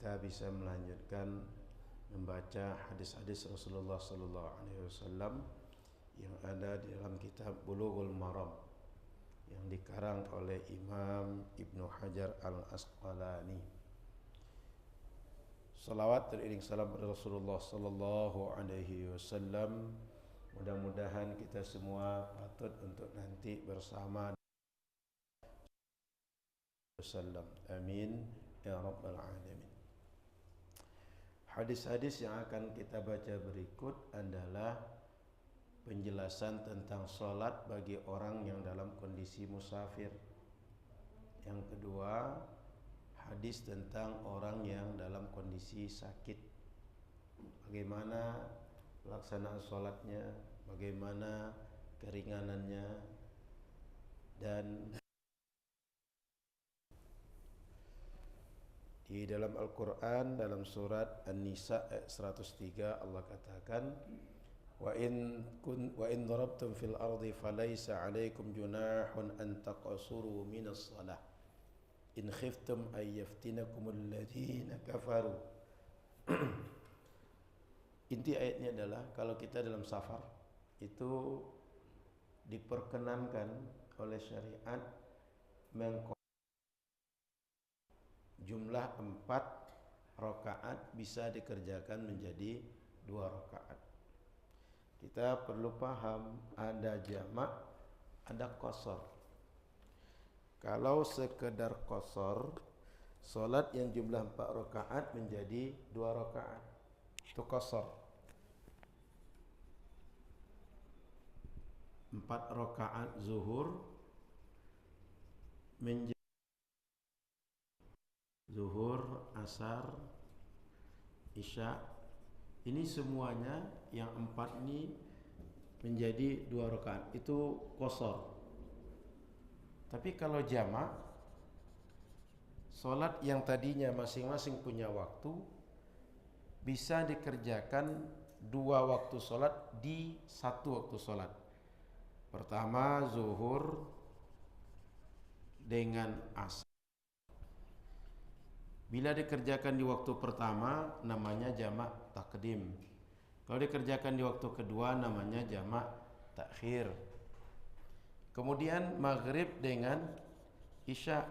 kita bisa melanjutkan membaca hadis-hadis Rasulullah sallallahu alaihi wasallam yang ada di dalam kitab Bulughul Maram yang dikarang oleh Imam Ibnu Hajar Al-Asqalani. Salawat dan salam pada Rasulullah sallallahu alaihi wasallam. Mudah-mudahan kita semua patut untuk nanti bersama wasallam. Amin ya rabbal alamin. Hadis-hadis yang akan kita baca berikut adalah penjelasan tentang solat bagi orang yang dalam kondisi musafir. Yang kedua, hadis tentang orang yang dalam kondisi sakit. Bagaimana pelaksanaan solatnya, bagaimana keringanannya, dan di dalam Al-Quran dalam surat An-Nisa ayat 103 Allah katakan wa in darabtum fil ardi falaysa 'alaikum junahun an taqsuru minas shalah in khiftum ay yaftinakumul ladzina kafaru. Inti ayatnya adalah kalau kita dalam safar itu diperkenankan oleh syariat jumlah 4 rakaat bisa dikerjakan menjadi 2 rakaat. Kita perlu paham ada jamak, ada qasar. Kalau sekedar qasar, solat yang jumlah 4 rakaat menjadi 2 rakaat. Itu qasar. 4 rakaat zuhur menjadi zuhur, asar, isya. Ini semuanya yang 4 ini menjadi 2 rakaat. Itu qasar. Tapi kalau jamak, solat yang tadinya masing-masing punya waktu bisa dikerjakan 2 waktu solat di 1 waktu solat. Pertama zuhur dengan asar. Bila dikerjakan di waktu pertama namanya jamak takdim. Kalau dikerjakan di waktu kedua namanya jamak takhir. Kemudian maghrib dengan isya.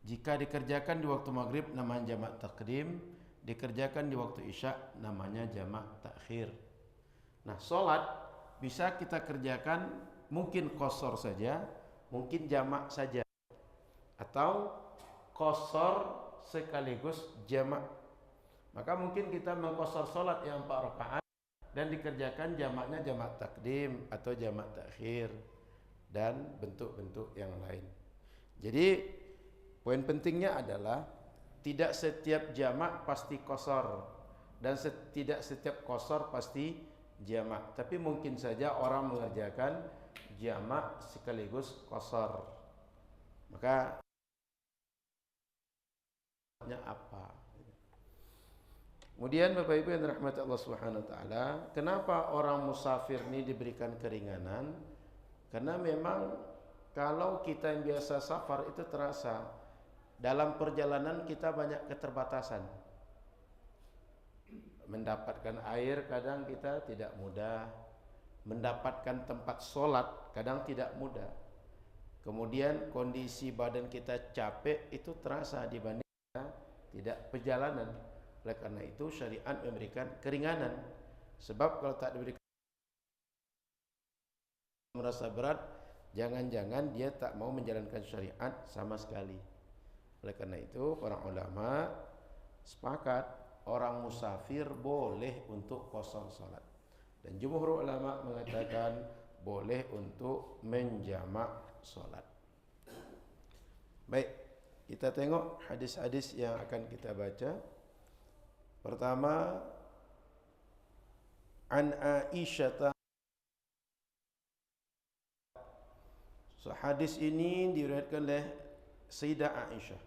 Jika dikerjakan di waktu maghrib namanya jamak takdim, dikerjakan di waktu isya namanya jamak takhir. Nah, solat bisa kita kerjakan mungkin qasar saja, mungkin jamak saja, atau qasar sekaligus jamak. Maka mungkin kita mengqasar salat yang 4 rakaat dan dikerjakan jamaknya jamak takdim atau jamak takhir dan bentuk-bentuk yang lain. Jadi poin pentingnya adalah tidak setiap jamak pasti qasar dan tidak setiap qasar pasti jamak. Tapi mungkin saja orang mengerjakan jamak sekaligus qasar. Maka apa? Kemudian Bapak Ibu yang dirahmati Allah Subhanahu wa taala, kenapa orang musafir ini diberikan keringanan? Karena memang kalau kita yang biasa safar itu terasa dalam perjalanan kita banyak keterbatasan. Mendapatkan air kadang kita tidak mudah, mendapatkan tempat solat kadang tidak mudah. Kemudian kondisi badan kita capek itu terasa dibanding tidak perjalanan. Oleh karena itu syariat memberikan keringanan. Sebab kalau tak diberikan merasa berat, jangan-jangan dia tak mau menjalankan syariat sama sekali. Oleh karena itu para ulama sepakat orang musafir boleh untuk qasar salat. Dan jumhur ulama mengatakan boleh untuk menjamak salat. Baik, kita tengok hadis-hadis yang akan kita baca. Pertama, an Aisyah. So hadis ini diriwayatkan oleh Sayyidah Aisyah.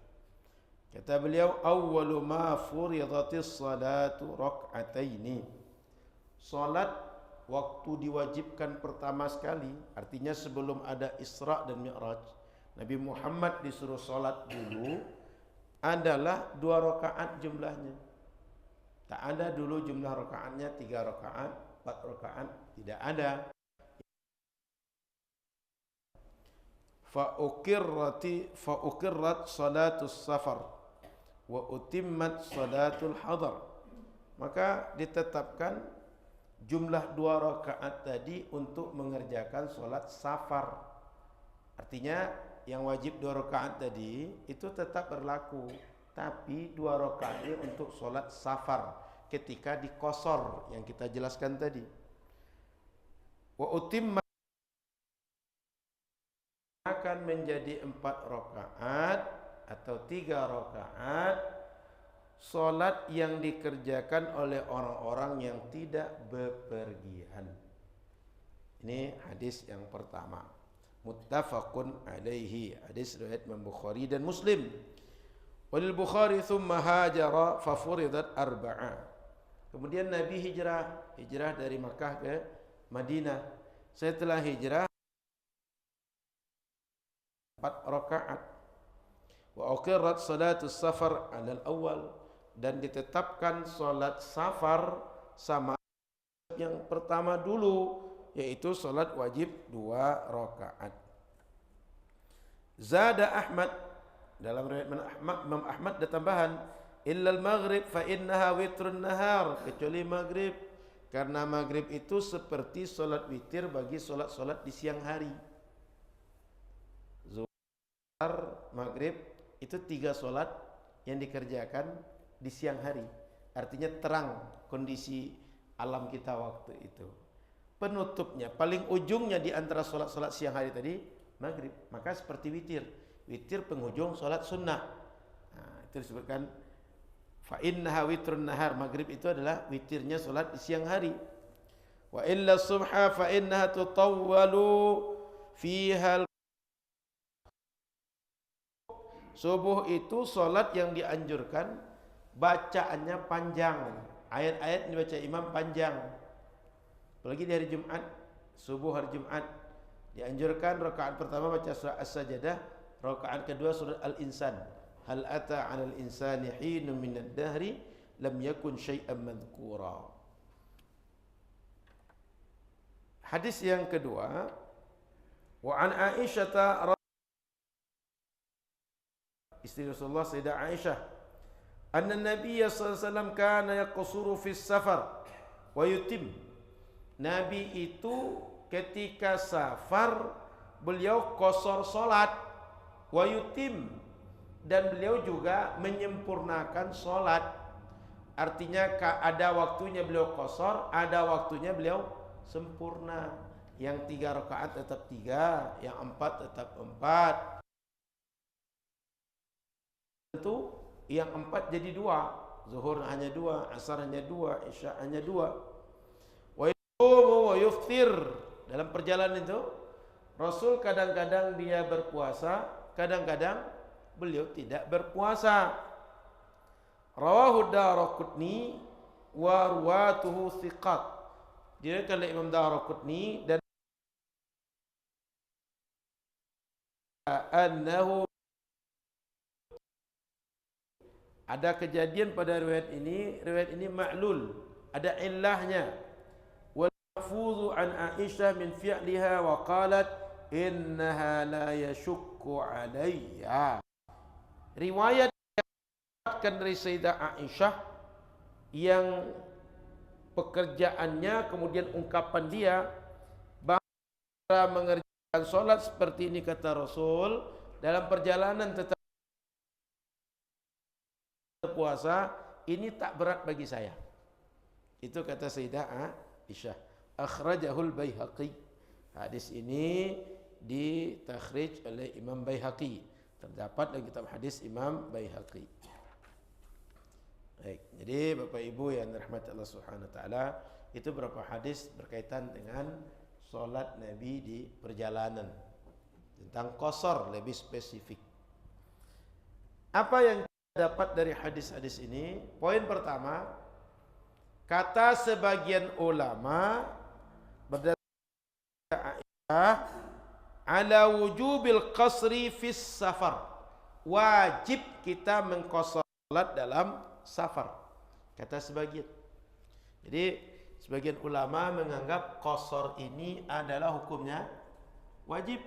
Kata beliau, awwalu ma furidatis salatu rak'ataini. Salat waktu diwajibkan pertama sekali, artinya sebelum ada Isra dan Mi'raj, Nabi Muhammad disuruh salat dulu adalah 2 rakaat jumlahnya. Tak ada dulu jumlah rakaatnya 3 rakaat, 4 rakaat, tidak ada. Fa uqirrat salatus safar wa utimmat salatul hadar. Maka ditetapkan jumlah 2 rakaat tadi untuk mengerjakan solat safar. Artinya yang wajib 2 rakaat tadi itu tetap berlaku, tapi 2 rakaat ini untuk solat safar ketika di qasar yang kita jelaskan tadi. Wa utimmat akan menjadi 4 rakaat atau 3 rakaat solat yang dikerjakan oleh orang-orang yang tidak bepergian. Ini hadis yang pertama. Muttafaqun alaihi. Hadis riwayat Imam Bukhari dan Muslim. Walil Bukhari thumma hajara fa furidat arba'a. Kemudian Nabi hijrah dari Makkah ke Madinah. Setelah hijrah 4 rakaat. Wa uqirrat salatus safar 'alal awal, dan ditetapkan salat safar sama yang pertama dulu, yaitu salat wajib 2 rakaat. Zada Ahmad, dalam riwayat Imam Ahmad ada tambahan, illal maghrib fa innaha witrun nahar, kecuali maghrib, karena maghrib itu seperti salat witir bagi salat-salat di siang hari. Maghrib itu 3 solat yang dikerjakan di siang hari. Artinya terang kondisi alam kita waktu itu. Penutupnya, paling ujungnya di antara solat-solat siang hari tadi, maghrib. Maka seperti witir. Witir penghujung solat sunnah. Nah, itu disebutkan fa innaha witrun nahar. Maghrib itu adalah witirnya solat di siang hari. Wa illa subha fa innaha tutawwalu fiha. Subuh itu solat yang dianjurkan bacaannya panjang. Ayat-ayat yang dibaca imam panjang. Apalagi di hari Jumat, subuh hari Jumat, dianjurkan rakaat pertama baca surah As-Sajdah, rakaat kedua surah Al-Insan. Hal ata 'alal insani hinun minad dahri lam yakun syai'an madhkura. Hadis yang kedua, wa an Aisyah istri Rasulullah Sayyidah Aisyah, anna Nabiya sallallahu alaihi wasallam kana yaqsuru fi safar wa yutim. Nabi itu ketika safar beliau qasar salat, wa yutim, dan beliau juga menyempurnakan salat. Artinya ada waktunya beliau qasar, ada waktunya beliau sempurna. Yang 3 rakaat tetap 3, yang 4 tetap 4. Itu yang 4 jadi 2, zuhur hanya 2, asar hanya 2, isya hanya 2. Wa yusumu wa yuftir. Dalam perjalanan itu Rasul kadang-kadang dia berpuasa, kadang-kadang beliau tidak berpuasa. Rawahu Daraqutni wa ruwatuhu thiqat. Diriwayatkan oleh Imam Daraqutni dan annahu, ada kejadian pada riwayat ini ma'lul, ada illahnya. Wal mahfuzu an Aisyah min fi'liha wa qalat innaha la yashukku alayya. Riwayat dari Sayyidah Aisyah yang pekerjaannya kemudian ungkapan dia bahwa mengerjakan solat seperti ini kata Rasul dalam perjalanan tetap puasa, ini tak berat bagi saya. Itu kata Sayyidah Aisyah. Akhrajahul Baihaqi. Hadis ini ditakhrij oleh Imam Baihaqi. Terdapat dalam kitab hadis Imam Baihaqi. Baik, jadi Bapak Ibu yang dirahmati Allah Subhanahu wa taala, itu beberapa hadis berkaitan dengan salat Nabi di perjalanan. Tentang qasar lebih spesifik. Apa yang dapat dari hadis-hadis ini? Poin pertama, kata sebagian ulama berdasarkan Aisyah ala wujubil qasri fis safar. wajib kita mengqashar salat dalam safar, kata sebagian. Jadi sebagian ulama menganggap qashar ini adalah hukumnya wajib.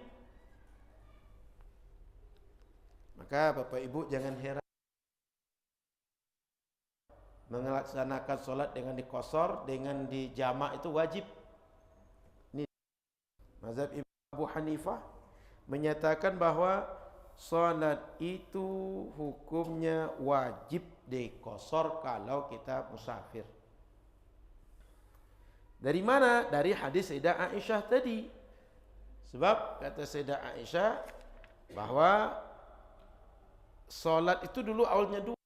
Maka Bapak Ibu jangan heran melaksanakan sholat dengan diqashar, dengan dijamak itu wajib. Ini mazhab Imam Abu Hanifah menyatakan bahwa sholat itu hukumnya wajib diqashar kalau kita musafir. Dari mana? Dari hadis Sayyidah Aisyah tadi. Sebab kata Sayyidah Aisyah bahwa sholat itu dulu awalnya dua.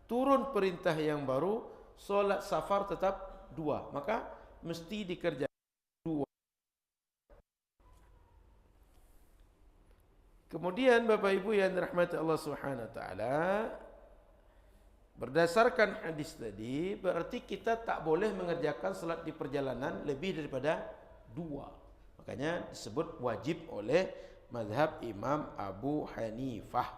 Turun perintah yang baru, sholat safar tetap dua. Maka mesti dikerjakan dua. Kemudian Bapak Ibu yang dirahmati Allah Subhanahu wa taala, berdasarkan hadis tadi berarti kita tak boleh mengerjakan salat di perjalanan lebih daripada dua. Makanya disebut wajib oleh mazhab Imam Abu Hanifah.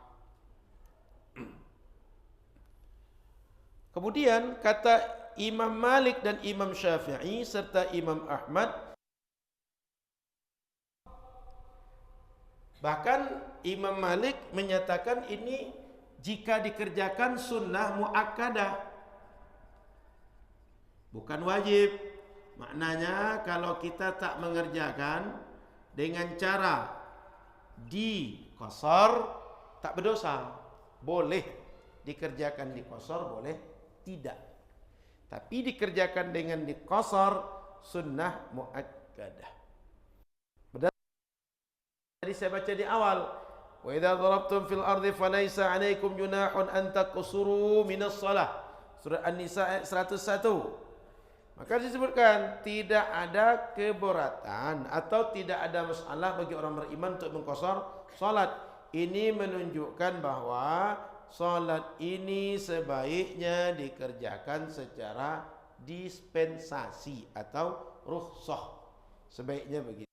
Kemudian kata Imam Malik dan Imam Syafi'i serta Imam Ahmad, bahkan Imam Malik menyatakan ini jika dikerjakan sunnah muakkadah, bukan wajib. Maknanya kalau kita tak mengerjakan dengan cara diqashar tak berdosa. Boleh dikerjakan diqashar, boleh tidak. Tapi dikerjakan dengan diqashar sunnah muakkadah. Tadi saya baca di awal, wa idza darabtum fil ardi falaysa 'alaikum junahun an taqsuru minas shalah. Surah An-Nisa ayat 101. Maka disebutkan tidak ada keberatan atau tidak ada masalah bagi orang beriman untuk mengqashar salat. Ini menunjukkan bahwa salat ini sebaiknya dikerjakan secara dispensasi atau rukhsah. Sebaiknya begitu.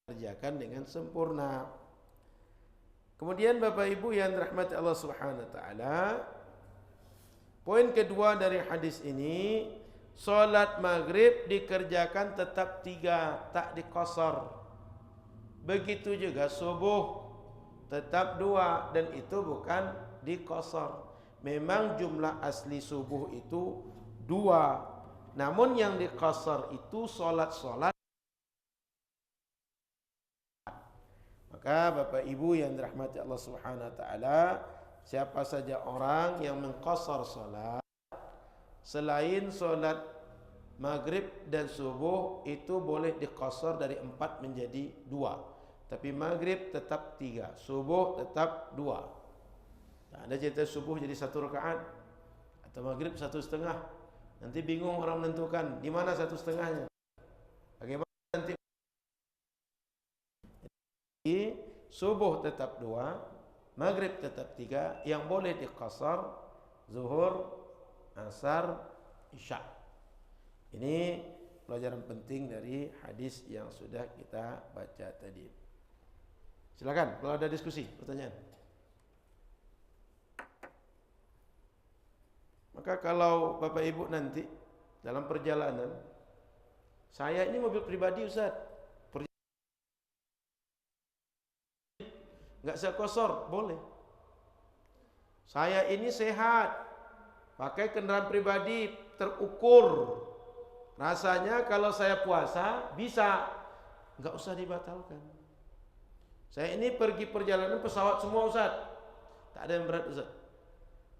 Kerjakan dengan sempurna. Kemudian Bapak Ibu yang dirahmati Allah Subhanahu wa taala, poin kedua dari hadis ini, salat maghrib dikerjakan tetap 3, tak diqashar. Begitu juga subuh tetap 2 dan itu bukan diqashar. Memang jumlah asli subuh itu 2. Namun yang diqashar itu salat-salat. Maka Bapak Ibu yang dirahmati Allah Subhanahu wa taala, siapa saja orang yang mengqashar salat selain salat maghrib dan subuh itu boleh diqashar dari 4 menjadi 2. Tapi maghrib tetap 3, subuh tetap 2. Tak ada cerita subuh jadi 1 rakaat atau maghrib 1,5. Nanti bingung orang menentukan di mana 1,5-nya. Bagaimana nanti? Subuh tetap 2, maghrib tetap 3, yang boleh diqashar zuhur, asar, isya. Ini pelajaran penting dari hadis yang sudah kita baca tadi. Silakan kalau ada diskusi, pertanyaan. Maka kalau Bapak Ibu nanti dalam perjalanan, saya ini mobil pribadi Ustaz, nggak saya qashar, boleh. Saya ini sehat, pakai kendaraan pribadi terukur. Rasanya kalau saya puasa bisa, nggak usah dibatalkan. Saya ini pergi perjalanan pesawat semua Ustaz, tak ada yang berat Ustaz.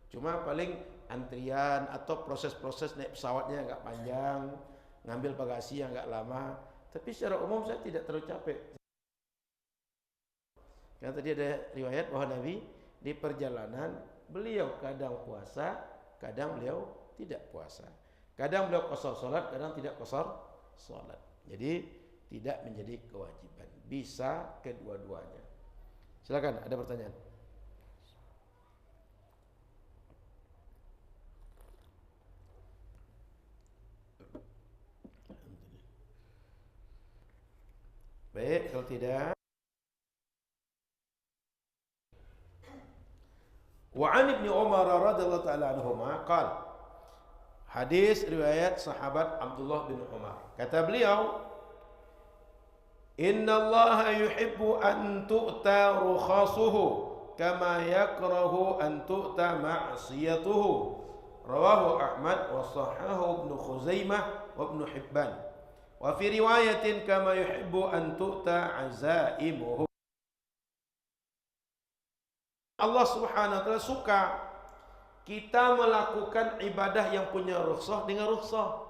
Cuma paling antrian atau proses-proses naik pesawatnya agak panjang, ngambil bagasi yang agak lama. Tapi secara umum saya tidak terlalu capek. Karena tadi ada riwayat bahwa Nabi di perjalanan beliau kadang puasa, kadang beliau tidak puasa. Kadang beliau qashar salat, kadang tidak qashar salat. Jadi tidak menjadi kewajiban. Bisa kedua-duanya. Silakan, ada pertanyaan. Baik, kalau tidak Wa 'an Ibnu Umar radhiyallahu ta'ala anhuma qala, hadis riwayat sahabat Abdullah bin Umar, kata beliau, Inna Allah yuhibbu an tu'ta rukhasuhu kama yakrahu an tu'ta ma'siyatuhu. Rawahu Ahmad wa sahahahu Ibnu Khuzaimah wa Ibnu Hibban. Wa fi riwayatin kama yuhibbu an tu'ta azaimuhu. Allah Subhanahu wa taala suka kita melakukan ibadah yang punya rukhsah dengan rukhsah.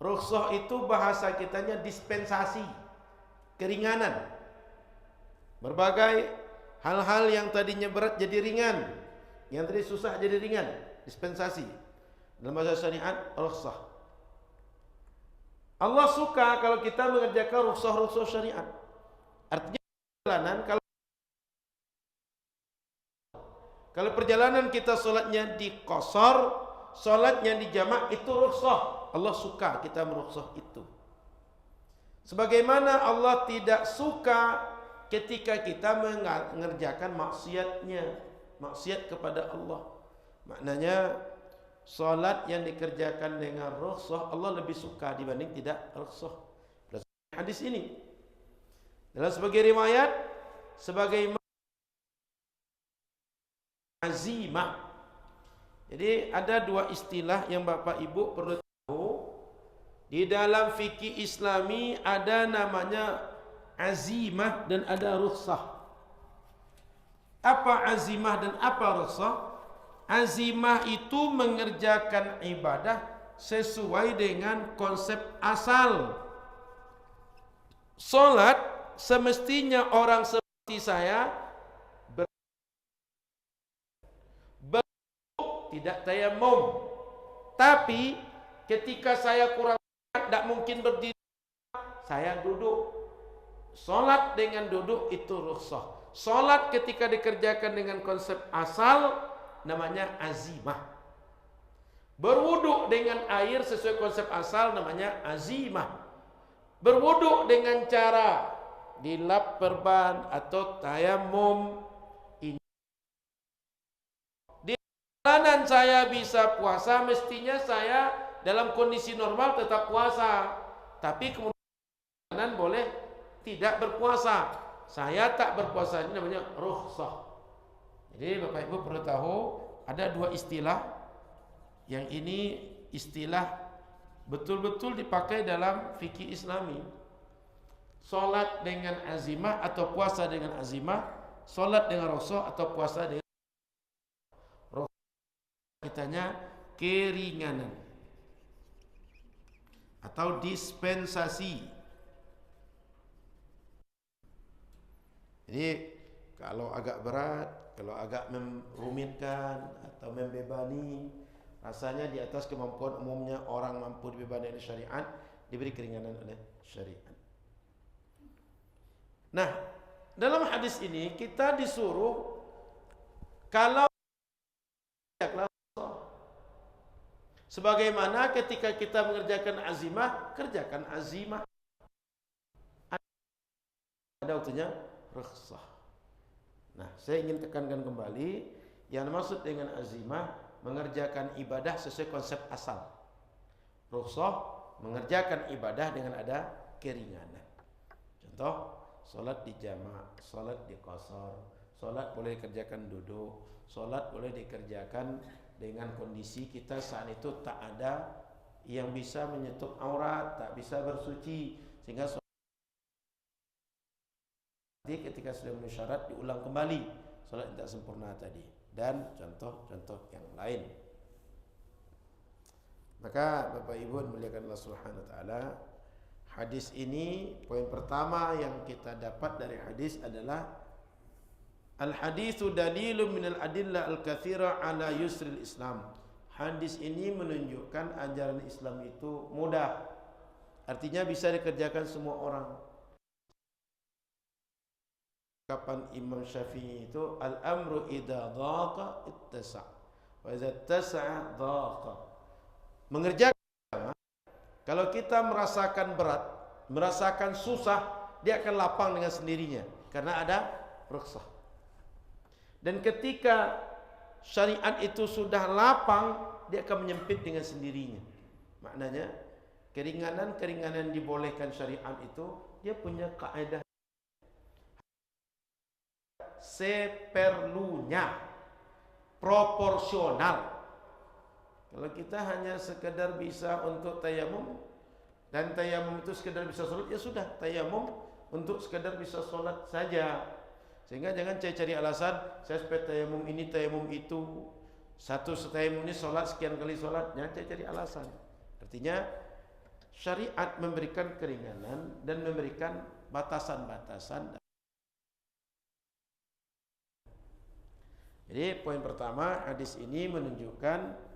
Rukhsah itu bahasa kitanya dispensasi, keringanan. Berbagai hal-hal yang tadinya berat jadi ringan, yang tadi susah jadi ringan, dispensasi. Dalam bahasa syariat, rukhsah. Allah suka kalau kita mengerjakan rukhsah-rukhsah syariat. Artinya perjalanan, kalau perjalanan kita sholatnya di qasar, sholatnya di jamak, itu rukhsah. Allah suka kita merukhsah itu. Sebagaimana Allah tidak suka ketika kita mengerjakan maksiatnya, maksiat kepada Allah. Maknanya salat yang dikerjakan dengan rukhsah Allah lebih suka dibanding tidak rukhsah. Hadis ini dalam sebagai riwayat sebagai azimah. Jadi ada dua istilah yang Bapak Ibu perlu tahu. Di dalam fikih Islami ada namanya azimah dan ada rukhsah. Apa azimah dan apa rukhsah? Azimah itu mengerjakan ibadah sesuai dengan konsep asal. Salat semestinya orang seperti saya tidak tayamum. Tapi ketika saya kurang tidak mungkin berdiri, saya duduk. Salat dengan duduk itu rukhsah. Salat ketika dikerjakan dengan konsep asal namanya azimah. Berwudu dengan air sesuai konsep asal namanya azimah. Berwudu dengan cara dilap perban atau tayamum. Di perjalanan saya bisa puasa, mestinya saya dalam kondisi normal tetap puasa. Tapi kemudian boleh tidak berpuasa. Saya tak berpuasa, ini namanya rukhsah. Jadi Bapak Ibu perlu tahu ada dua istilah. Yang ini istilah betul-betul dipakai dalam fikih Islami. Salat dengan azimah atau puasa dengan azimah, salat dengan rukhsah atau puasa dengan rukhsah. Kitanya keringanan atau dispensasi. Jadi kalau agak berat, kalau agak merumitkan atau membebani, rasanya di atas kemampuan umumnya orang mampu dibebani oleh syariat, diberi keringanan oleh syariat. Nah, dalam hadis ini kita disuruh kalau sebagaimana ketika kita mengerjakan azimah, kerjakan azimah. Ada waktunya rukhsah. Nah, saya ingin tekankan kembali yang dimaksud dengan azimah mengerjakan ibadah sesuai konsep asal. Rukhsah mengerjakan ibadah dengan ada keringanan. Contoh, salat di jamak, salat di qasar, salat boleh dikerjakan duduk, salat boleh dikerjakan dengan kondisi kita saat itu tak ada yang bisa menyentuh aurat, tak bisa bersuci, sehingga ketika sudah memenuhi syarat diulang kembali salat yang tak sempurna tadi, dan contoh-contoh yang lain. Maka Bapak Ibu dimuliakan Allah Subhanahu wa taala, hadis ini poin pertama yang kita dapat dari hadis adalah al-haditsu dalilun minal adillah al-katsira ala yusril Islam. Hadis ini menunjukkan ajaran Islam itu mudah. Artinya bisa dikerjakan semua orang. Kapan Imam Syafi'i itu al-amru idza dhaqa ittasa' wa idza ittasa'a dhaqa. Mengerjakan, kalau kita merasakan berat, merasakan susah, dia akan lapang dengan sendirinya karena ada rukhsah. Dan ketika syariat itu sudah lapang, dia akan menyempit dengan sendirinya. Maknanya keringanan-keringanan dibolehkan syariat itu dia punya kaidah seperlunya, proporsional. Kalau kita hanya sekedar bisa untuk tayamum, dan tayamum itu sekedar bisa sholat, ya sudah, tayamum untuk sekedar bisa sholat saja. Sehingga jangan cari alasan, saya supaya tayamum ini, tayamum itu, satu tayamum ini sholat, sekian kali sholat. Jangan cari alasan. Artinya syariat memberikan keringanan dan memberikan batasan-batasan. Jadi poin pertama, hadis ini menunjukkan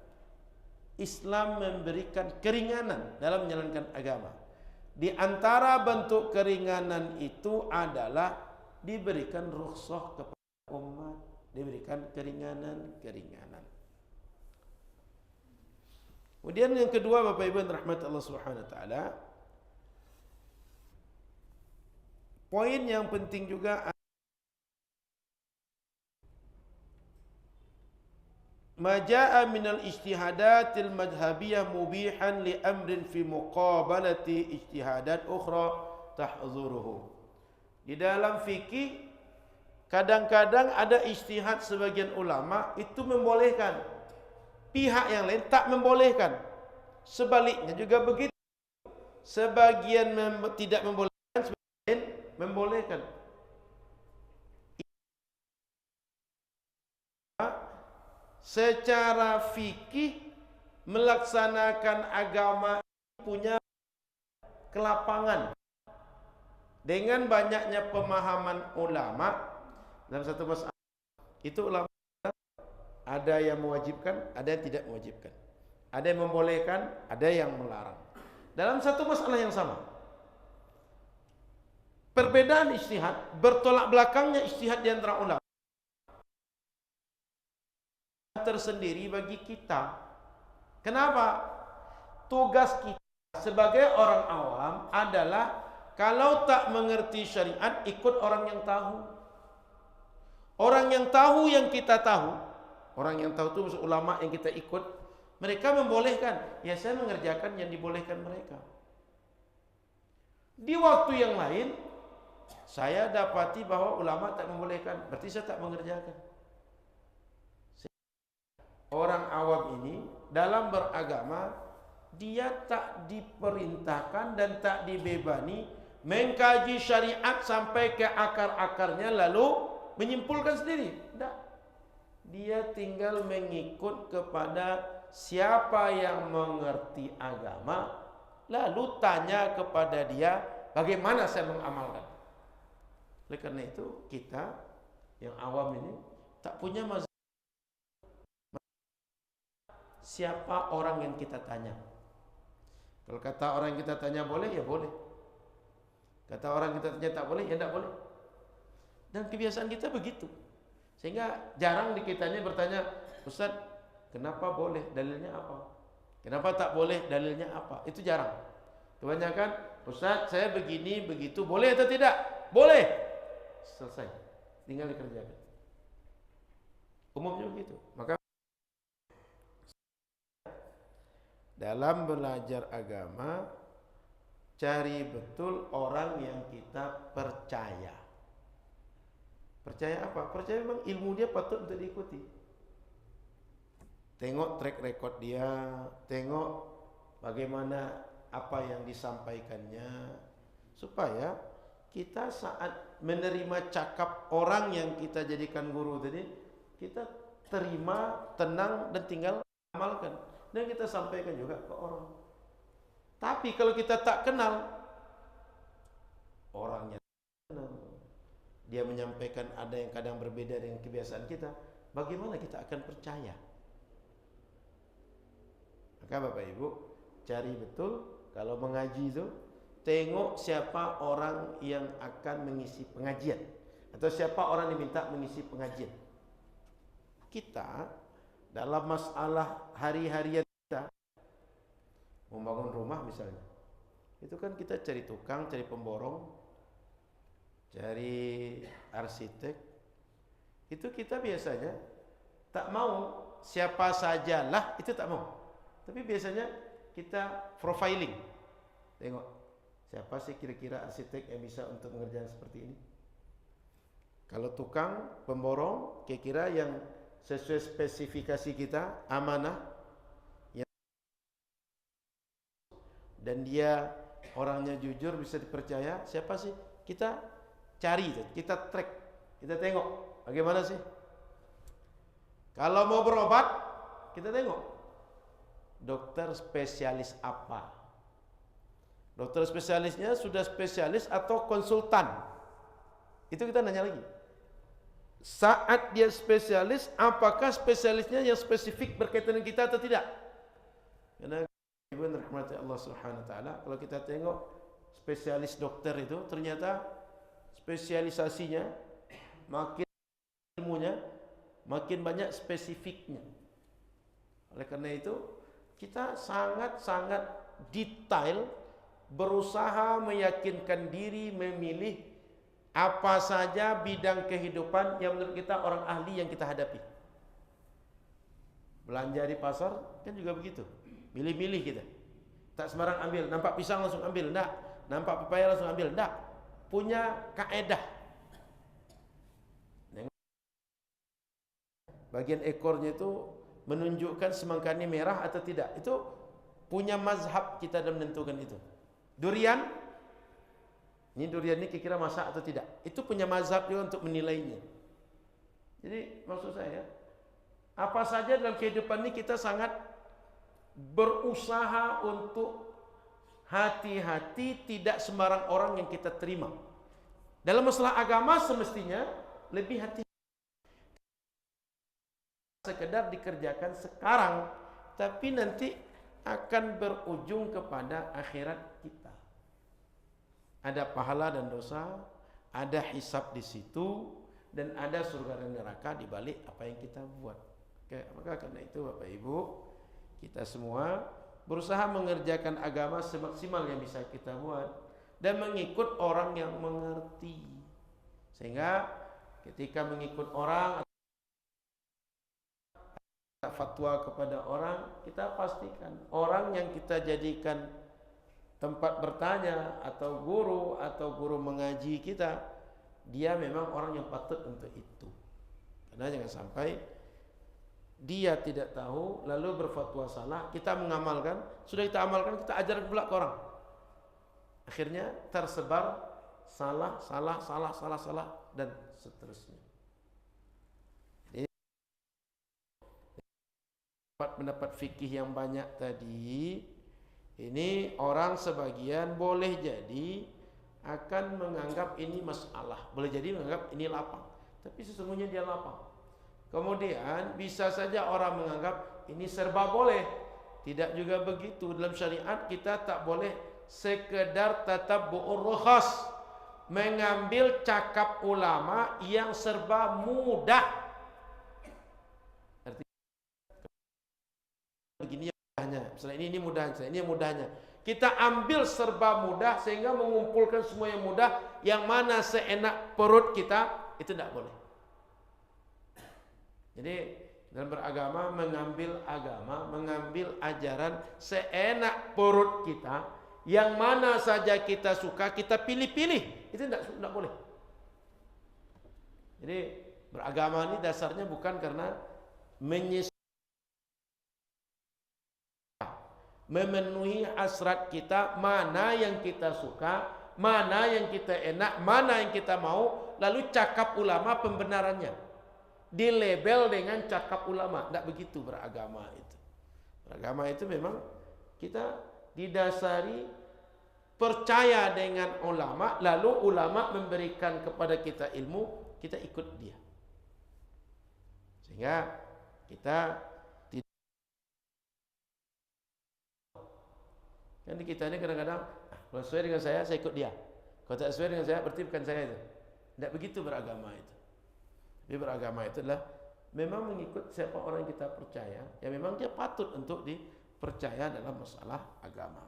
Islam memberikan keringanan dalam menjalankan agama. Di antara bentuk keringanan itu adalah diberikan rukhsah kepada umat, diberikan keringanan-keringanan. Kemudian yang kedua, Bapak Ibu yang rahmat Allah Subhanahu wa taala, poin yang penting juga, ma jaa minal ijtihadatil madhhabiyah mubihan li amrin fi muqabalati ijtihadat ukhra tahzuruhu. Di dalam fikih kadang-kadang ada ijtihad sebagian ulama itu membolehkan, pihak yang lain tak membolehkan. Sebaliknya juga begitu, sebagian tidak membolehkan, sebagian membolehkan. Secara fikih melaksanakan agama punya kelapangan dengan banyaknya pemahaman ulama dalam satu masalah. Itu ulama ada yang mewajibkan, ada yang tidak mewajibkan, ada yang membolehkan, ada yang melarang dalam satu masalah yang sama. Perbedaan ijtihad, bertolak belakangnya ijtihad di antara ulama tersendiri bagi kita. Kenapa? Tugas kita sebagai orang awam adalah kalau tak mengerti syariat, ikut orang yang tahu. Orang yang tahu yang kita tahu, orang yang tahu itu maksud ulama yang kita ikut, mereka membolehkan, ya saya mengerjakan yang dibolehkan mereka. Di waktu yang lain saya dapati bahwa ulama tak membolehkan, berarti saya tak mengerjakan. Orang awam ini dalam beragama, dia tak diperintahkan dan tak dibebani mengkaji syariat sampai ke akar-akarnya lalu menyimpulkan sendiri. Tidak. Dia tinggal mengikut kepada siapa yang mengerti agama, lalu tanya kepada dia, bagaimana saya mengamalkan. Oleh karena itu kita yang awam ini tak punya mazhab. Siapa orang yang kita tanya? Kalau kata orang yang kita tanya boleh, ya boleh. Kata orang yang kita tanya tak boleh, ya tak boleh. Dan kebiasaan kita begitu. Sehingga jarang di kitanya bertanya, Ustaz, kenapa boleh? Dalilnya apa? Kenapa tak boleh? Dalilnya apa? Itu jarang. Kebanyakan, Ustaz, saya begini, begitu, boleh atau tidak? Boleh. Selesai. Tinggal dikerjakan. Umumnya begitu. Maka dalam belajar agama, cari betul orang yang kita percaya. Percaya apa? Percaya memang ilmu dia patut untuk diikuti. Tengok track record dia, tengok bagaimana apa yang disampaikannya, supaya kita saat menerima cakap orang yang kita jadikan guru tadi, kita terima, tenang, dan tinggal amalkan. Dan kita sampaikan juga ke orang. Tapi kalau kita tak kenal orangnya, dia menyampaikan ada yang kadang berbeda dengan kebiasaan kita, bagaimana kita akan percaya? Maka Bapak Ibu cari betul, kalau mengaji itu tengok siapa orang yang akan mengisi pengajian, atau siapa orang yang diminta mengisi pengajian. Kita dalam masalah hari-harian kita, membangun rumah misalnya, itu kan kita cari tukang, cari pemborong, cari arsitek. Itu kita biasanya tak mau siapa sajalah, itu tak mau. Tapi biasanya kita profiling. Tengok, siapa sih kira-kira arsitek yang bisa untuk mengerjakan seperti ini? Kalau tukang, pemborong, kira-kira yang sesuai spesifikasi kita, amanah, dan dia orangnya jujur, bisa dipercaya, siapa sih? Kita cari, kita track, kita tengok bagaimana sih. Kalau mau berobat, kita tengok dokter spesialis apa. Dokter spesialisnya sudah spesialis atau konsultan, itu kita nanya lagi. Saat dia spesialis, apakah spesialisnya yang spesifik berkaitan dengan kita atau tidak? Karena Ibu rahmati Allah Subhanahu wa taala, kalau kita tengok spesialis dokter itu ternyata spesialisasinya makin ilmunya makin banyak spesifiknya. Oleh karena itu kita sangat-sangat detail berusaha meyakinkan diri memilih apa saja bidang kehidupan yang menurut kita orang ahli yang kita hadapi. Belanja di pasar kan juga begitu. Milih-milih kita. Tak sembarang ambil, nampak pisang langsung ambil, enggak. Nampak pepaya langsung ambil, enggak. Punya kaedah. Bagian ekornya itu menunjukkan semangka ini merah atau tidak. Itu punya mazhab kita dalam menentukan itu. Durian, ini durian ini kira-kira masak atau tidak. Itu punya mazhab juga untuk menilainya. Jadi maksud saya, apa saja dalam kehidupan ini kita sangat berusaha untuk hati-hati, tidak sembarang orang yang kita terima. Dalam masalah agama semestinya lebih hati-hati. Sekedar dikerjakan sekarang, tapi nanti akan berujung kepada akhirat kita. Ada pahala dan dosa, ada hisab di situ, dan ada surga dan neraka di balik apa yang kita buat. Oke, maka karena itu Bapak Ibu, kita semua berusaha mengerjakan agama semaksimal yang bisa kita buat dan mengikut orang yang mengerti. Sehingga ketika mengikut orang atau fatwa kepada orang, kita pastikan orang yang kita jadikan tempat bertanya atau guru mengaji kita, dia memang orang yang patut untuk itu. Karena jangan sampai dia tidak tahu lalu berfatwa salah, kita mengamalkan, sudah kita amalkan, kita ajarkan pula ke orang. Akhirnya tersebar salah dan seterusnya. Jadi pendapat fikih yang banyak tadi, ini orang sebagian boleh jadi akan menganggap ini masalah, boleh jadi menganggap ini lapang, tapi sesungguhnya dia lapang. Kemudian bisa saja orang menganggap ini serba boleh. Tidak juga begitu. Dalam syariat kita tak boleh sekedar tatabbu'ur rukhas, mengambil cakap ulama yang serba mudah. Artinya begini mudahnya, misalnya ini mudahnya, ini mudahnya. Kita ambil serba mudah sehingga mengumpulkan semua yang mudah, yang mana seenak perut kita, itu tidak boleh. Jadi dalam beragama, mengambil ajaran seenak perut kita, yang mana saja kita suka, kita pilih-pilih, itu tidak boleh. Jadi beragama ini dasarnya bukan karena memenuhi hasrat kita, mana yang kita suka, mana yang kita enak, mana yang kita mau, lalu cakap ulama pembenarannya dilabel dengan cakap ulama. Tidak begitu beragama itu. Beragama itu memang kita didasari percaya dengan ulama, lalu ulama memberikan kepada kita ilmu, kita ikut dia. Sehingga kita tidak, kan kita ini kadang-kadang kalau sesuai dengan saya ikut dia. Kalau tak sesuai dengan saya, berarti bukan saya itu. Tidak begitu beragama itu. Jadi beragama itu adalah memang mengikut siapa orang yang kita percaya, yang memang dia patut untuk dipercaya dalam masalah agama.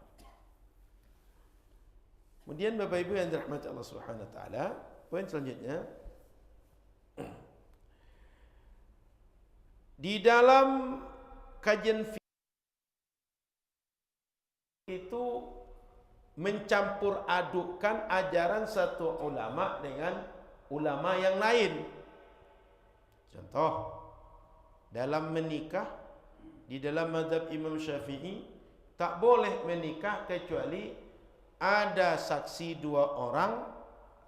Kemudian Bapak Ibu yang dirahmati Allah Subhanahu wa taala, poin selanjutnya, Di dalam kajian itu mencampur adukkan ajaran satu ulama dengan ulama yang lain. Contoh, dalam menikah di dalam mazhab Imam Syafi'i tak boleh menikah kecuali ada saksi 2 orang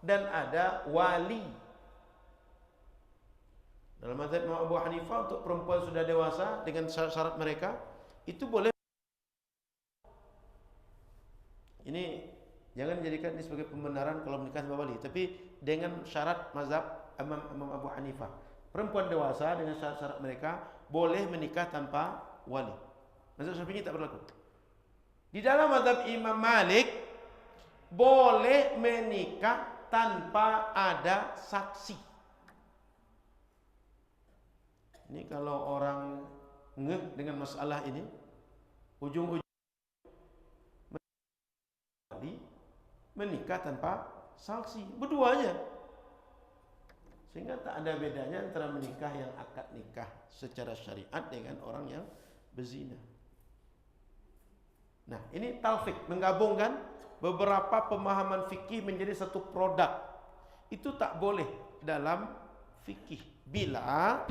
dan ada wali. Dalam mazhab Imam Abu Hanifah untuk perempuan sudah dewasa dengan syarat mereka itu boleh. Ini jangan jadikan ini sebagai pembenaran kalau menikah tanpa wali, tapi dengan syarat mazhab Imam Abu Hanifah. Perempuan dewasa dengan syarat-syarat mereka boleh menikah tanpa wali. Mazhab Syafi'i tak berlaku. Di dalam mazhab Imam Malik boleh menikah tanpa ada saksi. Ini kalau orang ngeh dengan masalah ini, ujung-ujung menikah tanpa saksi, berduanya. Sehingga tak ada bedanya antara menikah yang akad nikah secara syariat dengan orang yang berzina. Nah, ini talfik, menggabungkan beberapa pemahaman fikih menjadi satu produk. Itu tak boleh dalam fikih. Bila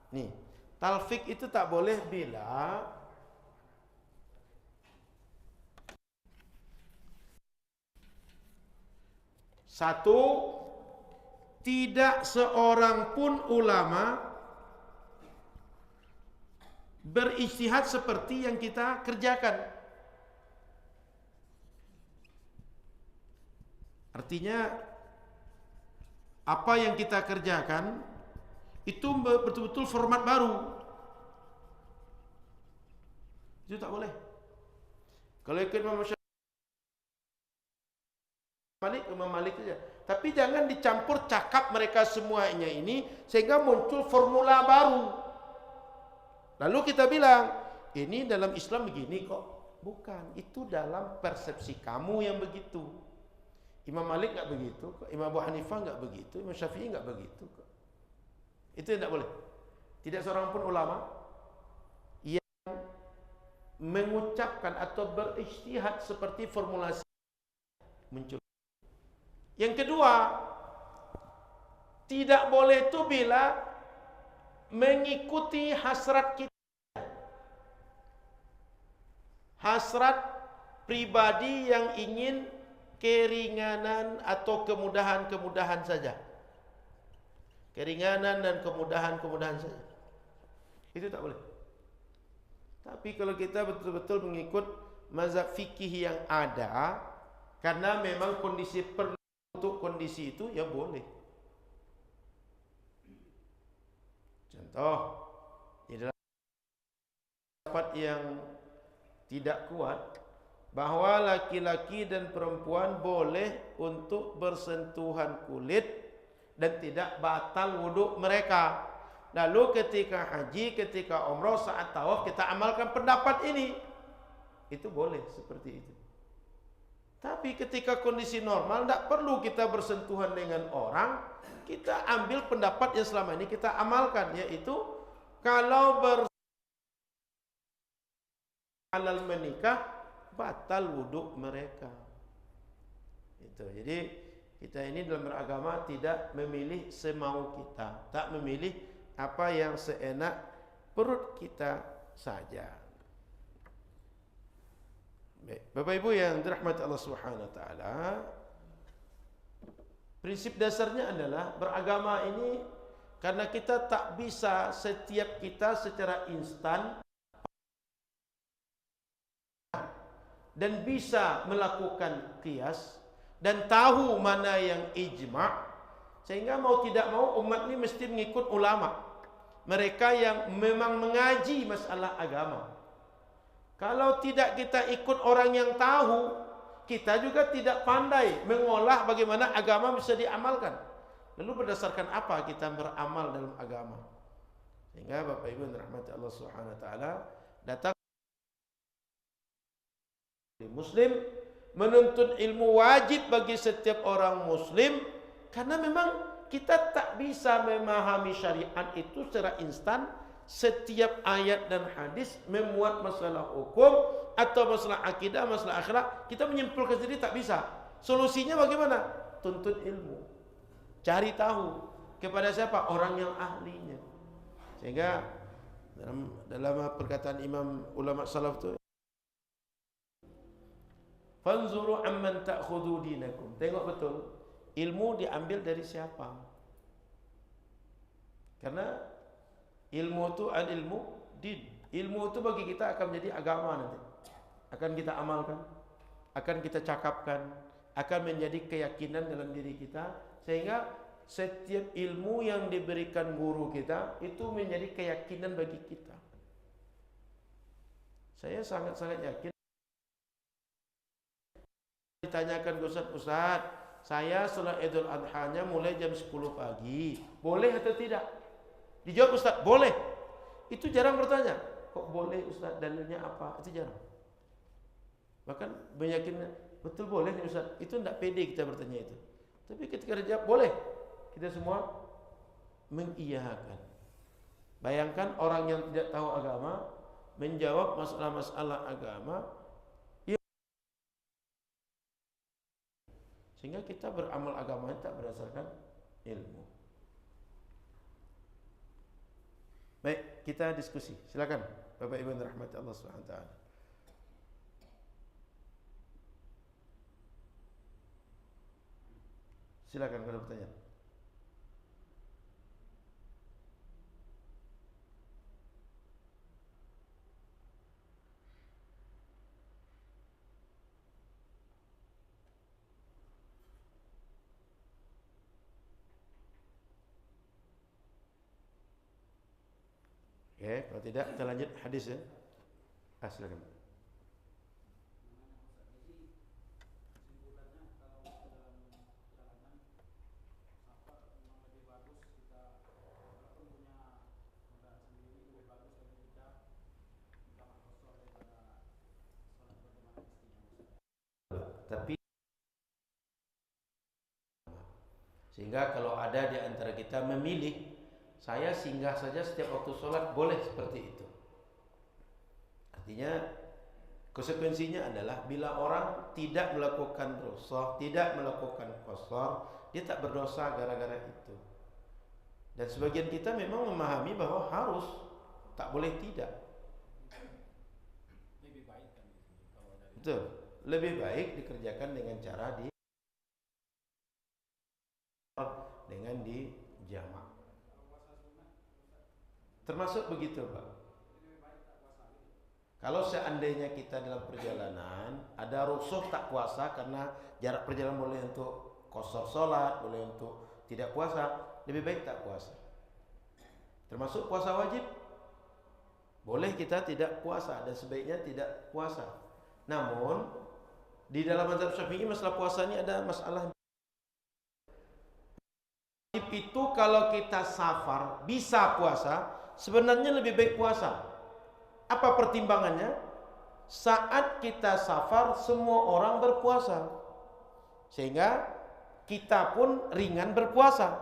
nih, talfik itu tak boleh bila satu, tidak seorang pun ulama berijtihad seperti yang kita kerjakan. Artinya apa yang kita kerjakan itu betul-betul format baru. Itu tak boleh. Kalau ikut Imam Malik saja. Tapi jangan dicampur cakap mereka semuanya ini sehingga muncul formula baru. Lalu kita bilang, ini dalam Islam begini kok. Bukan, itu dalam persepsi kamu yang begitu. Imam Malik enggak begitu kok. Imam Abu Hanifah enggak begitu, Imam Syafi'i enggak begitu kok. Itu yang tidak boleh. Tidak seorang pun ulama yang mengucapkan atau berijtihad seperti formulasi muncul. Yang kedua, tidak boleh itu bila mengikuti hasrat kita. Hasrat pribadi yang ingin keringanan atau kemudahan-kemudahan saja. Keringanan dan kemudahan-kemudahan saja. Itu tak boleh. Tapi kalau kita betul-betul mengikut mazhab fikih yang ada, karena memang kondisi perlu untuk kondisi itu, ya boleh. Contoh, di dalam pendapat yang tidak kuat, bahwa laki-laki dan perempuan boleh untuk bersentuhan kulit dan tidak batal wuduk mereka. Lalu ketika haji, ketika umrah, saat tawaf kita amalkan pendapat ini. Itu boleh seperti itu. Tapi ketika kondisi normal, tidak perlu kita bersentuhan dengan orang. Kita ambil pendapat yang selama ini kita amalkan, yaitu kalau halal menikah, batal wuduk mereka. Itu. Jadi kita ini dalam beragama tidak memilih semau kita, tak memilih apa yang seenak perut kita saja. Baik, Bapak Ibu yang dirahmati Allah Subhanahu wa taala, prinsip dasarnya adalah beragama ini karena kita tak bisa setiap kita secara instan dan bisa melakukan qiyas dan tahu mana yang ijma', sehingga mau tidak mau umat ini mesti mengikut ulama, mereka yang memang mengaji masalah agama. Kalau tidak kita ikut orang yang tahu, kita juga tidak pandai mengolah bagaimana agama bisa diamalkan. Lalu berdasarkan apa kita beramal dalam agama? Sehingga Bapak Ibu yang dirahmati Allah Subhanahu wa taala, datang Muslim, menuntut ilmu wajib bagi setiap orang Muslim, karena memang kita tak bisa memahami syariat itu secara instan setiap ayat dan hadis memuat masalah hukum atau masalah akidah, masalah akhlak, kita menyimpulkan sendiri tak bisa. Solusinya bagaimana? Tuntut ilmu, cari tahu kepada siapa? Orang yang ahlinya. Sehingga dalam perkataan imam ulama salaf itu, fanzuru amman ta'khudhu dinakum. Tengok betul, ilmu diambil dari siapa? Karena ilmu itu al-ilmu din. Ilmu itu bagi kita akan menjadi agama nanti. Akan kita amalkan, akan kita cakapkan, akan menjadi keyakinan dalam diri kita, sehingga setiap ilmu yang diberikan guru kita itu menjadi keyakinan bagi kita. Saya sangat-sangat yakin. Ditanyakan ke Ustaz, saya sholat Idul Adha-nya mulai jam 10 pagi, boleh atau tidak? Dijawab Ustaz, boleh. Itu jarang bertanya, kok boleh Ustaz, dalilnya apa? Itu jarang. Bahkan meyakinkan, betul boleh nih Ustaz. Itu tidak pede kita bertanya itu. Tapi ketika dijawab boleh, kita semua mengiyakan. Bayangkan orang yang tidak tahu agama menjawab masalah-masalah agama, sehingga kita beramal agama tak berdasarkan ilmu. Baik, kita diskusi. Silakan Bapak Ibu rahmati Allah Subhanahu wa taala. Silakan kalau bertanya. Oke, kalau tidak kita lanjut hadis ya. Silakan. Tapi sehingga kalau ada di antara kita memilih, saya singgah saja setiap waktu sholat, boleh seperti itu. Artinya konsekuensinya adalah bila orang tidak melakukan rukhsah, tidak melakukan qasar, dia tak berdosa gara-gara itu. Dan sebagian kita memang memahami bahwa harus, tak boleh tidak. Lebih baik kan? Betul. Lebih baik dikerjakan dengan cara di jamak. Termasuk begitu, Pak. Kalau seandainya kita dalam perjalanan ada rukhsah tak puasa karena jarak perjalanan, boleh untuk qasar salat, boleh untuk tidak puasa, lebih baik tak puasa. Termasuk puasa wajib, boleh kita tidak puasa dan sebaiknya tidak puasa. Namun di dalam mazhab Syafi'i masalah puasa ini ada masalah. Itu kalau kita safar bisa puasa, sebenarnya lebih baik puasa. Apa pertimbangannya? Saat kita safar semua orang berpuasa, sehingga kita pun ringan berpuasa.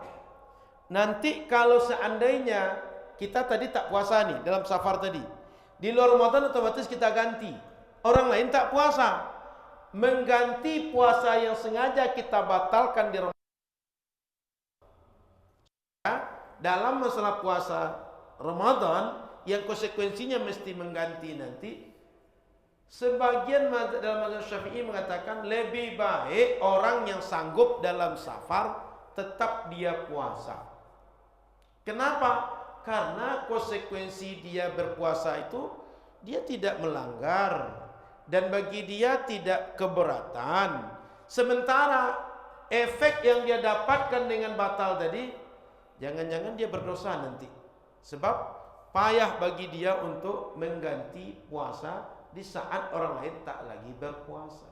Nanti kalau seandainya kita tadi tak puasa nih dalam safar tadi, di luar Ramadan otomatis kita ganti, orang lain tak puasa, mengganti puasa yang sengaja kita batalkan di Ramadan. Dalam masalah puasa Ramadan yang konsekuensinya mesti mengganti nanti, sebagian dalam mazhab Syafi'i mengatakan lebih baik orang yang sanggup dalam safar tetap dia puasa. Kenapa? Karena konsekuensi dia berpuasa itu dia tidak melanggar dan bagi dia tidak keberatan. Sementara efek yang dia dapatkan dengan batal tadi, jangan-jangan dia berdosa nanti. Sebab payah bagi dia untuk mengganti puasa di saat orang lain tak lagi berpuasa.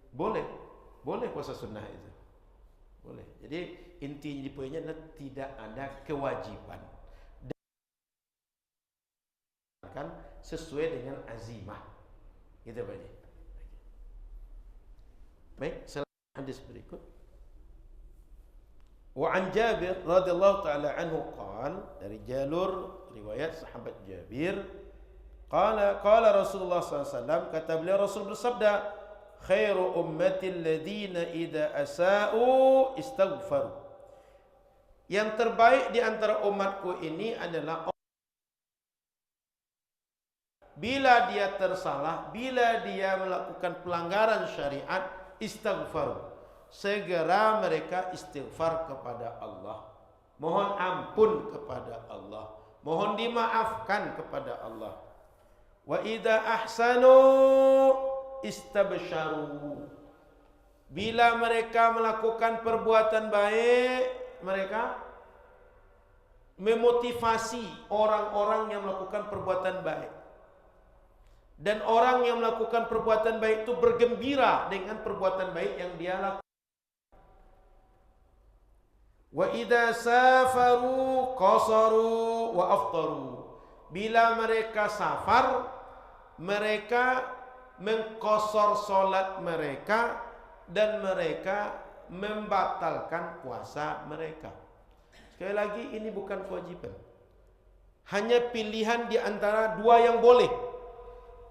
Boleh puasa sunnah itu. Boleh. Jadi inti poinnya adalah tidak ada kewajiban. kan sesuai dengan azimah. Gitu Pak Haji. Baik, selanjutnya hadis berikut. Wa an Jabir radhiyallahu taala anhu qala, dari jalur riwayat sahabat Jabir, qala Rasulullah SAW, kata beliau Rasul bersabda, khairu ummati alladhina idza asa'u istaghfaru. Yang terbaik di antara umatku ini adalah bila dia tersalah, bila dia melakukan pelanggaran syariat, istaghfaru, segera mereka istighfar kepada Allah, mohon ampun kepada Allah, mohon dimaafkan kepada Allah. Wa idza ahsanu istabsharu, bila mereka melakukan perbuatan baik, mereka memotivasi orang-orang yang melakukan perbuatan baik. Dan orang yang melakukan perbuatan baik itu bergembira dengan perbuatan baik yang dia lakukan. Wa idza safaru qasaru wa aftaru, bila mereka safar, mereka mengqasar salat mereka dan mereka membatalkan puasa mereka. Sekali lagi, ini bukan kewajiban, hanya pilihan di antara dua yang boleh,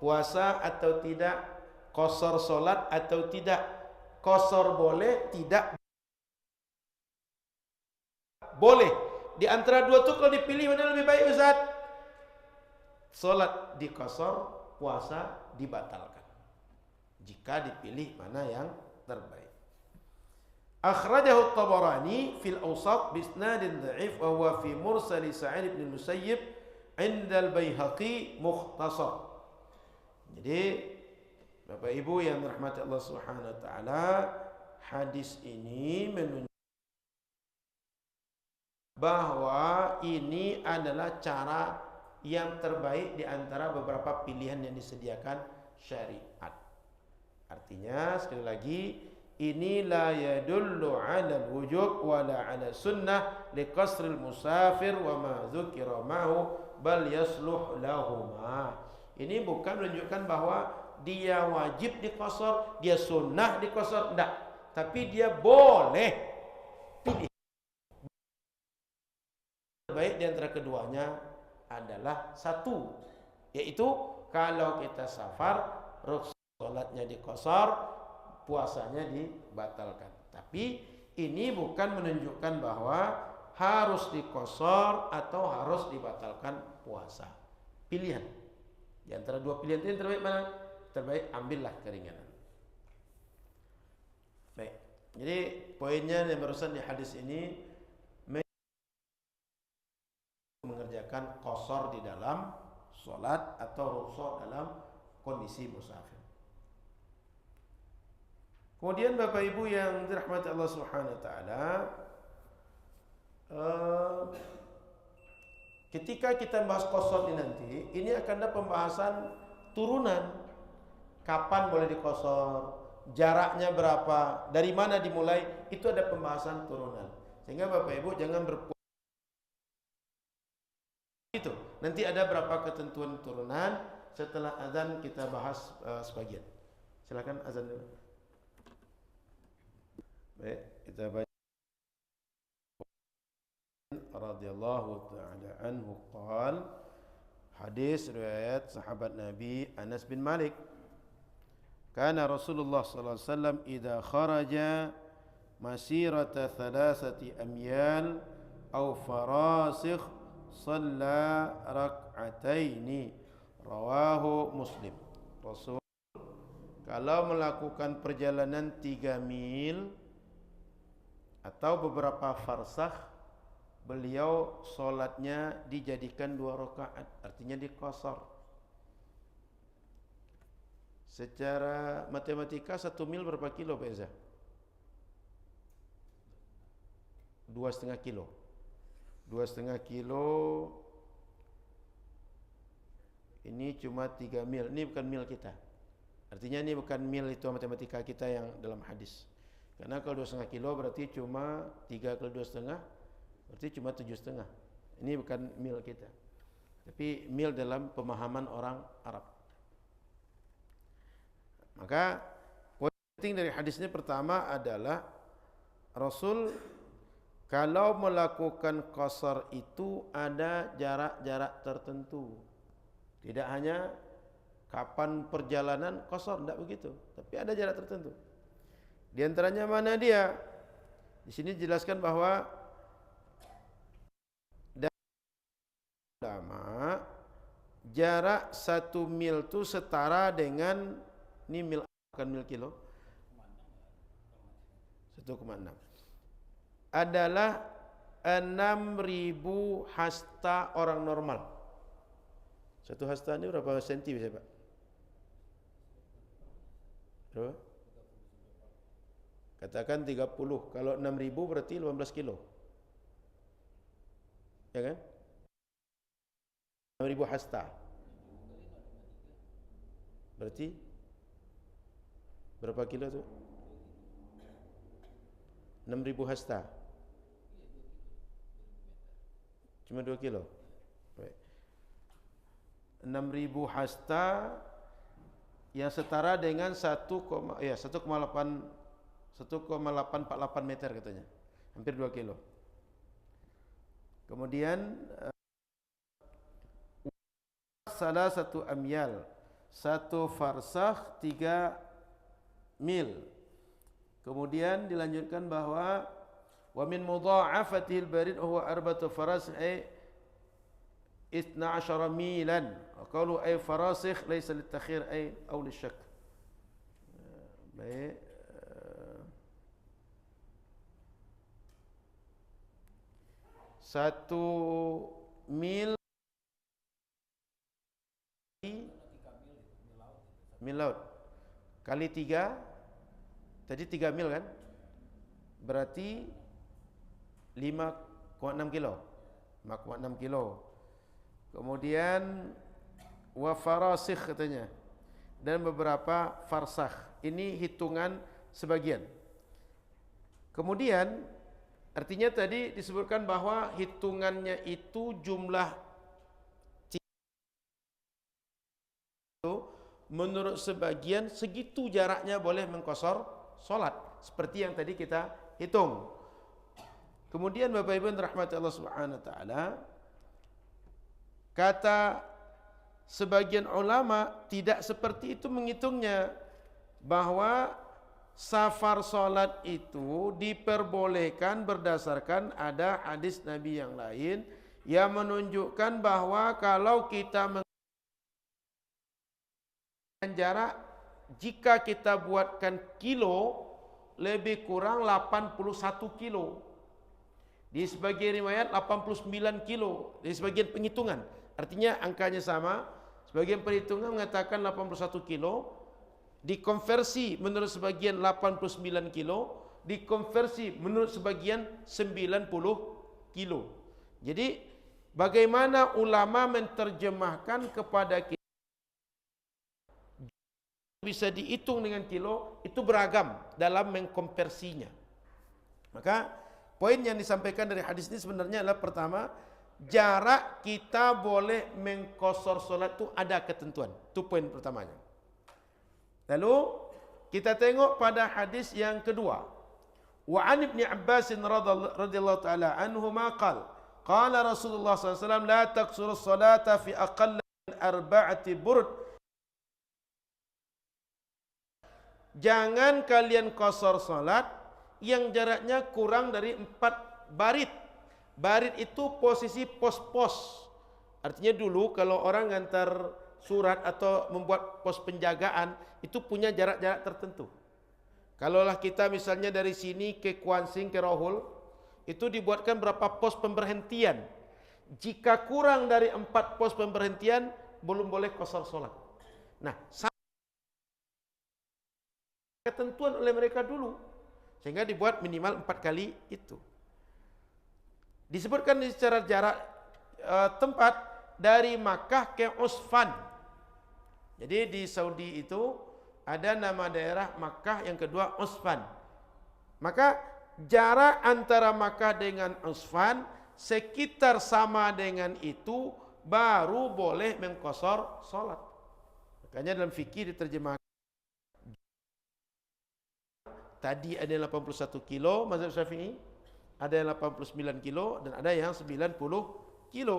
puasa atau tidak, qasar salat atau tidak. Qasar boleh, tidak boleh. Di antara dua itu kalau dipilih mana lebih baik Ustaz? Salat diqasar, puasa dibatalkan. Jika dipilih mana yang terbaik. Akhrajahu at-Tabarani fil Awsat bi isnadin dha'if wa huwa fi mursal Sa'id bin Musayyib 'inda al-Baihaqi mukhtasar. Jadi Bapak Ibu yang dirahmati Allah Subhanahu wa taala, hadis ini menunjukkan bahwa ini adalah cara yang terbaik di antara beberapa pilihan yang disediakan syariat. Artinya sekali lagi, ini la yadullu 'ala al-wujub wa la 'ala sunnah li qasril musafir wa ma dzukira ma'hu bal yasluh lahumā. Ini bukan menunjukkan bahwa dia wajib diqasar, dia sunnah diqasar, enggak. Tapi dia boleh pilih. Baik di antara keduanya adalah satu, yaitu kalau kita safar, salatnya diqasar, puasanya dibatalkan. Tapi ini bukan menunjukkan bahwa harus diqasar atau harus dibatalkan puasa. Pilihan. Di antara dua pilihan itu yang terbaik mana? Terbaik ambillah keringanan. Baik. Jadi poinnya yang barusan di hadis ini mengerjakan qasar di dalam salat atau rukhsah dalam kondisi musafir. Kemudian Bapak Ibu yang dirahmati Allah Subhanahu wa taala, ketika kita bahas qasar ini nanti, ini akan ada pembahasan turunan. Kapan boleh diqasar, jaraknya berapa, dari mana dimulai, itu ada pembahasan turunan. Sehingga Bapak Ibu jangan itu. Nanti ada berapa ketentuan turunan, setelah azan kita bahas sebagian. Silakan azan dulu. Baik, kita baca. Radhiyallahu ta'ala anhu qala, hadis riwayat sahabat Nabi Anas bin Malik, kana Rasulullah sallallahu alaihi wasallam idza kharaja masirata thalathati amyal aw farasikh shalla rak'ataini, rawahu Muslim. Rasul kalau melakukan perjalanan 3 mil atau beberapa farsakh, beliau solatnya dijadikan 2 rakaat, artinya diqasar. Secara matematika 1 mil berapa kilo Pak Eza? 2,5 kilo. 2,5 kilo ini cuma 3 mil. Ini bukan mil kita. Artinya ini bukan mil itu matematika kita yang dalam hadis. Karena kalau 2,5 kilo berarti cuma 3 kali 2,5, berarti cuma 7,5. Ini bukan mil kita. tapi mil dalam pemahaman orang Arab. Maka poin penting dari hadis ini pertama adalah Rasul kalau melakukan qasar itu ada jarak-jarak tertentu. Tidak hanya kapan perjalanan qasar, tidak begitu, tapi ada jarak tertentu. Di antaranya mana dia? Di sini dijelaskan bahwa ulama jarak 1 mil itu setara dengan, ini mil bukan mil kilo, 1,6 adalah 6.000 hasta orang normal. 1 hasta ini berapa senti bisa Pak? Berapa? Katakan 30. Kalau 6.000 berarti 18 kilo. Ya kan? 6.000 hasta. Berarti berapa kilo tu? 6.000 hasta. Cuma 2 kilo. Baik. 6.000 hasta yang setara dengan 1,848 meter katanya. Hampir 2 kilo. Kemudian salah satu amyal, 1 farsakh 3 mil. Kemudian dilanjutkan bahwa wa min mudha'afatil barid huwa arba'atu faras ay 12 milan. Qalu ay farasikh laysa litakhir ay aw lisyak. Baik. 1 mil laut kali 3, tadi 3 mil kan, berarti 5,6 kilo, 5,6 kilo. Kemudian wa farasikh katanya, dan beberapa farsakh. Ini hitungan sebagian. Kemudian artinya tadi disebutkan bahwa hitungannya itu jumlah itu menurut sebagian segitu jaraknya boleh mengqasar salat, seperti yang tadi kita hitung. Kemudian Bapak Ibu yang dirahmati Allah Subhanahu wa taala, kata sebagian ulama tidak seperti itu menghitungnya, bahwa safar salat itu diperbolehkan berdasarkan ada hadis Nabi yang lain yang menunjukkan bahwa kalau kita jarak, jika kita buatkan kilo, lebih kurang 81 kilo. Di sebagian riwayat 89 kilo. Di sebagian penghitungan, artinya angkanya sama. Sebagian perhitungan mengatakan 81 kilo, dikonversi menurut sebagian 89 kilo, dikonversi menurut sebagian 90 kilo. Jadi bagaimana ulama menerjemahkan kepada kita bisa dihitung dengan kilo, itu beragam dalam mengkonversinya. Maka poin yang disampaikan dari hadis ini sebenarnya adalah pertama, jarak kita boleh mengqasar salat itu ada ketentuan. Itu poin pertamanya. Lalu kita tengok pada hadis yang kedua. Wa an Ibnu Abbas radhiyallahu taala anhuma qala Rasulullah sallallahu alaihi wasallam la taqsuru as-salata fi aqall min 4 burd. Jangan kalian qasar salat yang jaraknya kurang dari 4 barid. Barid itu posisi pos-pos. Artinya dulu kalau orang ngantar surat atau membuat pos penjagaan itu punya jarak-jarak tertentu. Kalaulah kita misalnya dari sini ke Kuansing, ke Rohul, itu dibuatkan berapa pos pemberhentian. Jika kurang dari 4 pos pemberhentian, belum boleh qasar salat. Nah, ketentuan oleh mereka dulu, sehingga dibuat minimal 4 kali itu. Disebutkan secara jarak tempat dari Makkah ke Usfan. Jadi di Saudi itu ada nama daerah Makkah, yang kedua Usfan. Maka jarak antara Makkah dengan Usfan sekitar sama dengan itu baru boleh mengqasar salat. Makanya dalam fikih diterjemahkan tadi ada yang 81 kilo mazhab Syafi'i, ada yang 89 kilo dan ada yang 90 kilo.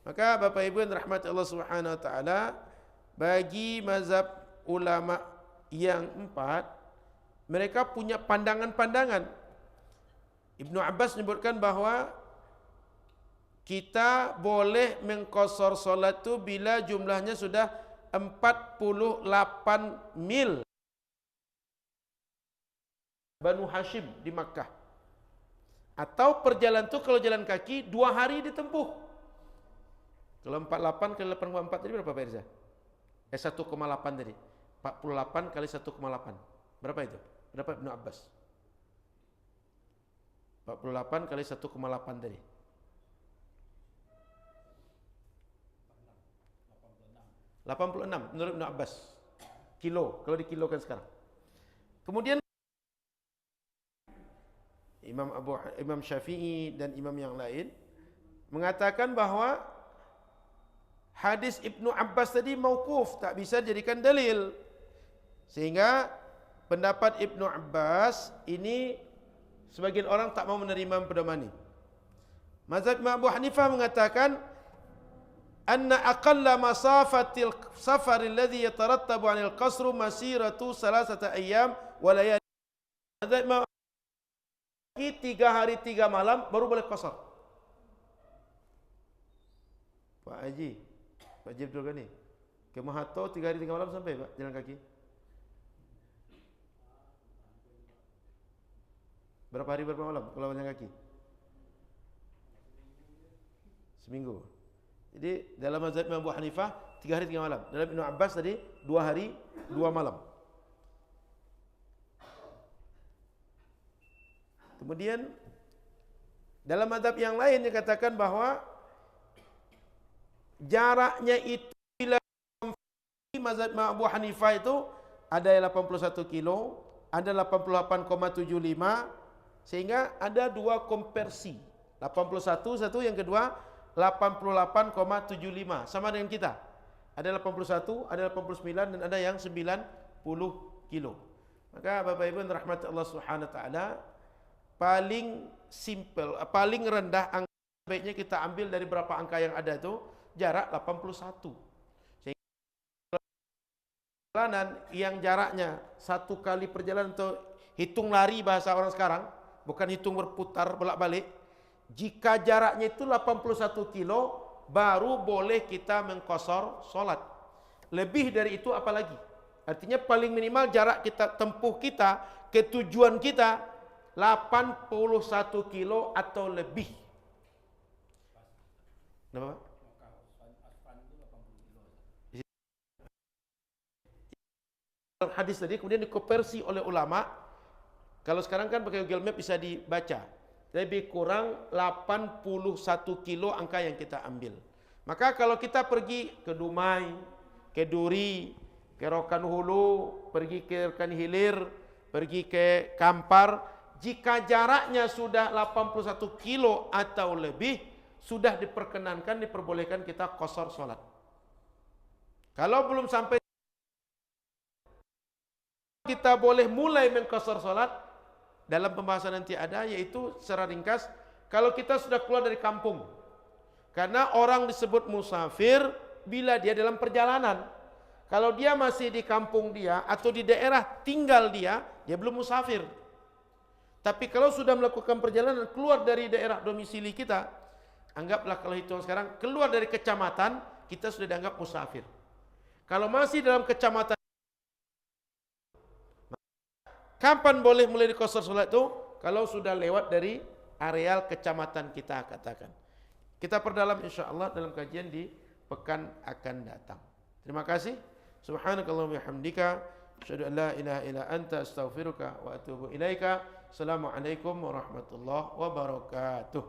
Maka Bapak Ibu yang dirahmati Allah Subhanahu wa taala, bagi mazhab ulama yang empat, mereka punya pandangan-pandangan. Ibnu Abbas menyebutkan bahwa kita boleh mengqasar salat itu bila jumlahnya sudah 48 mil. Banu Hashim di Makkah. Atau perjalanan itu kalau jalan kaki 2 hari ditempuh. Kalau 48 kali 84 tadi berapa Pak Irza? 1,8 tadi. 48 kali 1,8. Berapa itu? Berapa Ibnu Abbas? 48 kali 1,8 tadi. 86 menurut Ibnu Abbas. Kilo, kalau dikilokan sekarang. Kemudian Imam Syafi'i dan imam yang lain mengatakan bahwa hadis Ibnu Abbas tadi mauquf, tak bisa dijadikan dalil. Sehingga pendapat Ibnu Abbas ini sebagian orang tak mau menerima pedoman ini. Mazhab Imam Abu Hanifah mengatakan anna aqalla masafatil safar alladhi yatarattabu 'anil qasru masiratu 3 ayyam wa layali. Mazhab Imam 3 hari 3 malam baru boleh qasar. Pak Haji, Pak Haji Abdul Ghani, ke Mahathir 3 hari 3 malam sampai Pak jalan kaki? Berapa hari berapa malam kalau jalan kaki? Seminggu. Jadi dalam mazhab Imam Abu Hanifah 3 hari 3 malam. Dalam Ibnu Abbas tadi 2 hari 2 malam. Kemudian dalam mazhab yang lain dikatakan bahwa jaraknya itu bila mazhab Imam Abu Hanifah itu ada yang 81 kilo, ada 88,75, sehingga ada 2 konversi. 81 satu, yang kedua 88,75, sama dengan kita. Ada 81, ada 89 dan ada yang 90 kilo. Maka Bapak Ibu yang dirahmati Allah Subhanahu wa taala, paling simple, paling rendah angka baiknya kita ambil dari berapa angka yang ada itu, jarak 81. Sehingga perjalanan yang jaraknya 1 kali perjalanan untuk hitung lari bahasa orang sekarang, bukan hitung berputar bolak-balik. Jika jaraknya itu 81 kilo, baru boleh kita mengqasar salat. Lebih dari itu apalagi? Artinya paling minimal jarak kita tempuh kita ke tujuan kita 81 kilo atau lebih. Kenapa Pak? Hadis tadi kemudian dikonversi oleh ulama. Kalau sekarang kan pakai Google Map bisa dibaca. Lebih kurang 81 kilo angka yang kita ambil. Maka kalau kita pergi ke Dumai, ke Duri, ke Rokan Hulu, pergi ke Rokan Hilir, pergi ke Kampar, jika jaraknya sudah 81 kilo atau lebih, sudah diperkenankan, diperbolehkan kita qasar salat. Kalau belum sampai, kita boleh mulai mengqasar salat. Dalam pembahasan nanti ada, yaitu secara ringkas, kalau kita sudah keluar dari kampung. Karena orang disebut musafir bila dia dalam perjalanan. Kalau dia masih di kampung dia atau di daerah tinggal dia belum musafir. Tapi kalau sudah melakukan perjalanan keluar dari daerah domisili kita, anggaplah kalau hitung sekarang, keluar dari kecamatan, kita sudah dianggap musafir. Kalau masih dalam kecamatan, kapan boleh mulai diqasar salat itu? Kalau sudah lewat dari areal kecamatan kita katakan. Kita perdalam insyaallah dalam kajian di pekan akan datang. Terima kasih. Subhanakallahumma bihamdika, asyhadu an la ilaha illa anta, astaghfiruka wa atubu ilaika. Assalamualaikum warahmatullahi wabarakatuh.